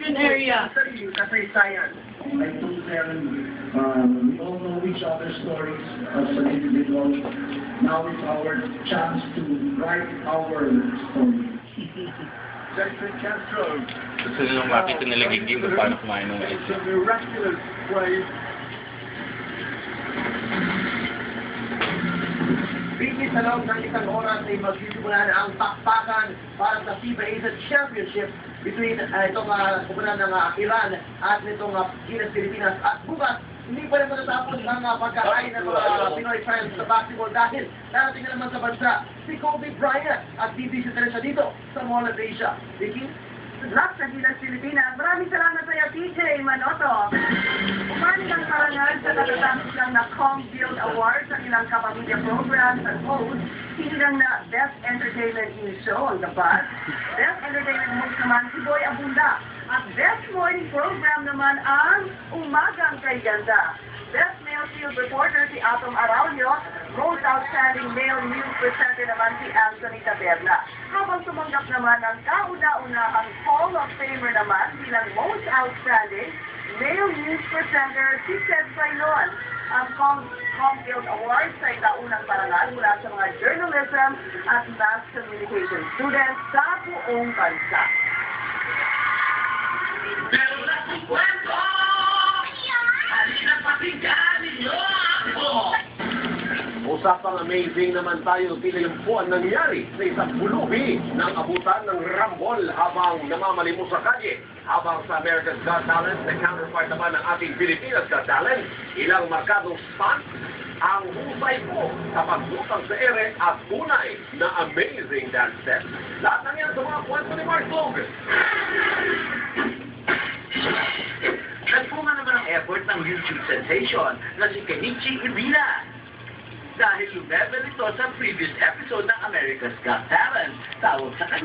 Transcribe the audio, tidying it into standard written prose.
area. Kasaysayan. I told them, we all know each other's stories as an individual. Now it's our chance to write our story. Jason Castro. Gusto nilang makita nila giging kung paano kumain ng It's ice. a miraculous way. Bigit sa loob ng isang oras ay magsisimula na ang pakpakan para sa FIBA Asian Championship between itong kupunan ng Iran at nitong Gilas Pilipinas. At bukas, hindi pa rin matatapos ang pagkakain ng mga Pinoy fans sa basketball dahil narating na naman sa bansa si Kobe Bryant at bibisita rin siya dito sa Mall of Asia. Vicky? Good luck sa Gilas Pilipinas. Maraming salamat sa iyo, TJ Manoto. Umaning ang parangal sa natatapos lang na Com Guild Awards sa ilang kapamilya programs at host. Hinilang na Best Entertainment in Show ang dapat. Best Entertainment host naman si Boy Abunda. At Best Morning Program naman ang Umagang Kay Ganda. Best Male Field Reporter si Atom Araulio. Most Outstanding Male News Presenter naman si Anthony Taberna. Habang sumanggap naman ang kauna-unahang Hall of Famer naman bilang Most Outstanding Male News Presenter si Ted Bailon. Ang Com Guild Awards ay taunang parangal mula sa mga journalism at mass communication students sa buong bansa. Pero nagkukwento! Halina pakinggan ninyo ako! Usapang amazing naman tayo tila yung po ang nangyari sa isang bulubi ng abutan ng rambol habang namamalimos sa kalye. Habang sa America's Got Talent, na counterpart naman ng ating Pilipinas Got Talent, ilang markadong spot ang husay po sa pagbutang sa ere at tunay na amazing dance step. Lahat ng yan sa mga kwento ni Mark Logan. Nagpunga naman ang effort ng YouTube sensation na si Kenichi Ibina. Dahil level ito sa previous episode ng America's Got Talent, tawag sa kanya